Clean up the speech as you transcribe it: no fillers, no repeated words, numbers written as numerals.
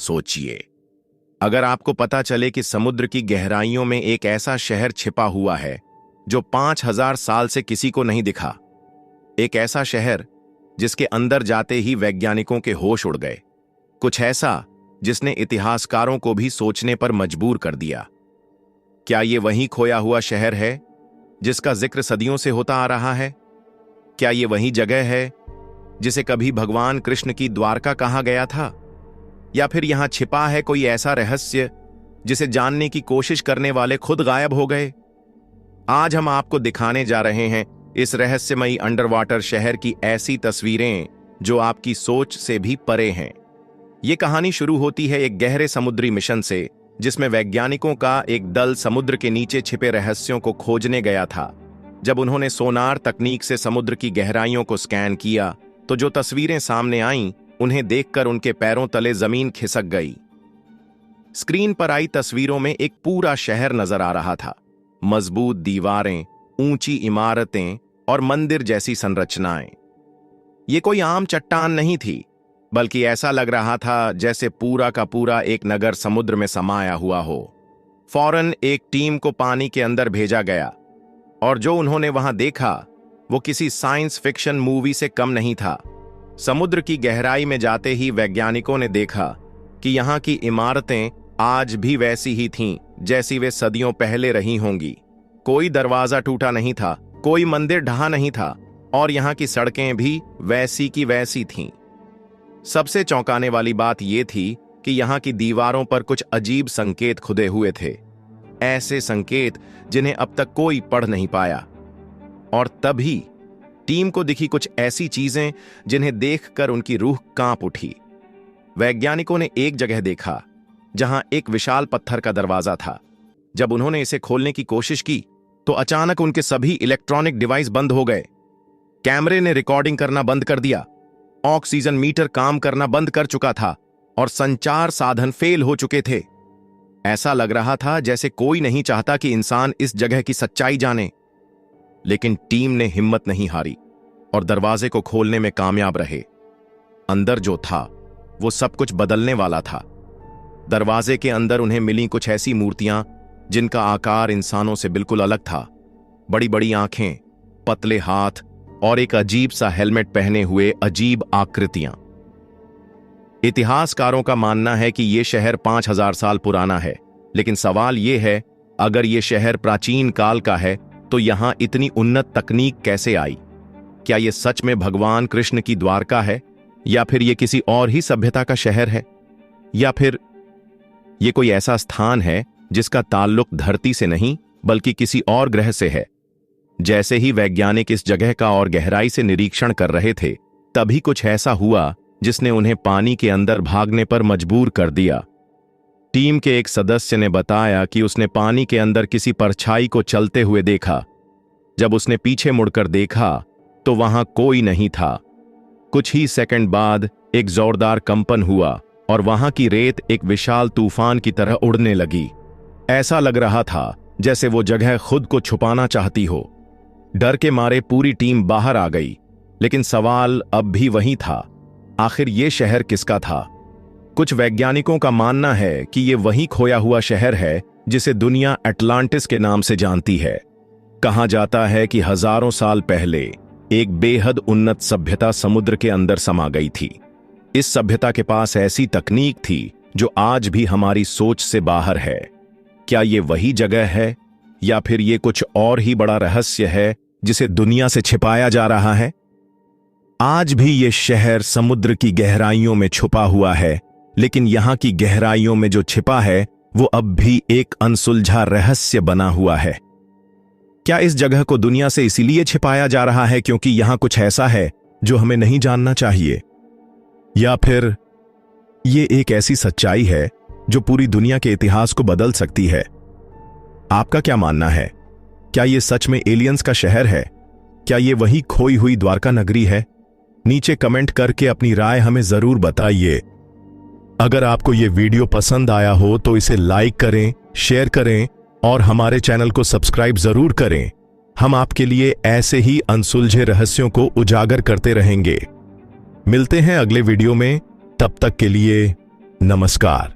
सोचिए, अगर आपको पता चले कि समुद्र की गहराइयों में एक ऐसा शहर छिपा हुआ है जो 5000 साल से किसी को नहीं दिखा, एक ऐसा शहर जिसके अंदर जाते ही वैज्ञानिकों के होश उड़ गए, कुछ ऐसा जिसने इतिहासकारों को भी सोचने पर मजबूर कर दिया। क्या ये वही खोया हुआ शहर है जिसका जिक्र सदियों से होता आ रहा है? क्या ये वही जगह है जिसे कभी भगवान कृष्ण की द्वारका कहा गया था? या फिर यहां छिपा है कोई ऐसा रहस्य जिसे जानने की कोशिश करने वाले खुद गायब हो गए? आज हम आपको दिखाने जा रहे हैं इस रहस्यमयी अंडर वाटर शहर की ऐसी तस्वीरें जो आपकी सोच से भी परे हैं। यह कहानी शुरू होती है एक गहरे समुद्री मिशन से, जिसमें वैज्ञानिकों का एक दल समुद्र के नीचे छिपे रहस्यों को खोजने गया था। जब उन्होंने सोनार तकनीक से समुद्र की गहराइयों को स्कैन किया तो जो तस्वीरें सामने आईं, उन्हें देखकर उनके पैरों तले जमीन खिसक गई। स्क्रीन पर आई तस्वीरों में एक पूरा शहर नजर आ रहा था। मजबूत दीवारें, ऊंची इमारतें और मंदिर जैसी संरचनाएं। ये कोई आम चट्टान नहीं थी, बल्कि ऐसा लग रहा था जैसे पूरा का पूरा एक नगर समुद्र में समाया हुआ हो। फौरन एक टीम को पानी के अंदर भेजा गया और जो उन्होंने वहां देखा वो किसी साइंस फिक्शन मूवी से कम नहीं था। समुद्र की गहराई में जाते ही वैज्ञानिकों ने देखा कि यहां की इमारतें आज भी वैसी ही थीं जैसी वे सदियों पहले रही होंगी। कोई दरवाजा टूटा नहीं था, कोई मंदिर ढहा नहीं था और यहां की सड़कें भी वैसी की वैसी थीं। सबसे चौंकाने वाली बात यह थी कि यहां की दीवारों पर कुछ अजीब संकेत खुदे हुए थे, ऐसे संकेत जिन्हें अब तक कोई पढ़ नहीं पाया। और तभी टीम को दिखी कुछ ऐसी चीजें जिन्हें देखकर उनकी रूह कांप उठी। वैज्ञानिकों ने एक जगह देखा जहां एक विशाल पत्थर का दरवाजा था। जब उन्होंने इसे खोलने की कोशिश की तो अचानक उनके सभी इलेक्ट्रॉनिक डिवाइस बंद हो गए। कैमरे ने रिकॉर्डिंग करना बंद कर दिया, ऑक्सीजन मीटर काम करना बंद कर चुका था और संचार साधन फेल हो चुके थे। ऐसा लग रहा था जैसे कोई नहीं चाहता कि इंसान इस जगह की सच्चाई जाने। लेकिन टीम ने हिम्मत नहीं हारी और दरवाजे को खोलने में कामयाब रहे। अंदर जो था वो सब कुछ बदलने वाला था। दरवाजे के अंदर उन्हें मिली कुछ ऐसी मूर्तियां जिनका आकार इंसानों से बिल्कुल अलग था। बड़ी बड़ी आंखें, पतले हाथ और एक अजीब सा हेलमेट पहने हुए अजीब आकृतियां। इतिहासकारों का मानना है कि यह शहर 5000 साल पुराना है, लेकिन सवाल यह है, अगर यह शहर प्राचीन काल का है तो यहां इतनी उन्नत तकनीक कैसे आई? क्या यह सच में भगवान कृष्ण की द्वारका है, या फिर यह किसी और ही सभ्यता का शहर है, या फिर यह कोई ऐसा स्थान है जिसका ताल्लुक धरती से नहीं बल्कि किसी और ग्रह से है? जैसे ही वैज्ञानिक इस जगह का और गहराई से निरीक्षण कर रहे थे, तभी कुछ ऐसा हुआ जिसने उन्हें पानी के अंदर भागने पर मजबूर कर दिया। टीम के एक सदस्य ने बताया कि उसने पानी के अंदर किसी परछाई को चलते हुए देखा। जब उसने पीछे मुड़कर देखा तो वहां कोई नहीं था। कुछ ही सेकंड बाद एक जोरदार कंपन हुआ और वहां की रेत एक विशाल तूफान की तरह उड़ने लगी। ऐसा लग रहा था जैसे वो जगह खुद को छुपाना चाहती हो। डर के मारे पूरी टीम बाहर आ गई, लेकिन सवाल अब भी वही था, आखिर ये शहर किसका था? कुछ वैज्ञानिकों का मानना है कि ये वही खोया हुआ शहर है जिसे दुनिया अटलांटिस के नाम से जानती है। कहा जाता है कि हजारों साल पहले एक बेहद उन्नत सभ्यता समुद्र के अंदर समा गई थी। इस सभ्यता के पास ऐसी तकनीक थी जो आज भी हमारी सोच से बाहर है। क्या ये वही जगह है, या फिर ये कुछ और ही बड़ा रहस्य है जिसे दुनिया से छिपाया जा रहा है? आज भी ये शहर समुद्र की गहराइयों में छुपा हुआ है, लेकिन यहां की गहराइयों में जो छिपा है वो अब भी एक अनसुलझा रहस्य बना हुआ है। क्या इस जगह को दुनिया से इसीलिए छिपाया जा रहा है क्योंकि यहां कुछ ऐसा है जो हमें नहीं जानना चाहिए, या फिर ये एक ऐसी सच्चाई है जो पूरी दुनिया के इतिहास को बदल सकती है? आपका क्या मानना है? क्या ये सच में एलियंस का शहर है? क्या ये वही खोई हुई द्वारका नगरी है? नीचे कमेंट करके अपनी राय हमें जरूर बताइए। अगर आपको ये वीडियो पसंद आया हो तो इसे लाइक करें, शेयर करें और हमारे चैनल को सब्सक्राइब जरूर करें। हम आपके लिए ऐसे ही अनसुलझे रहस्यों को उजागर करते रहेंगे। मिलते हैं अगले वीडियो में, तब तक के लिए नमस्कार।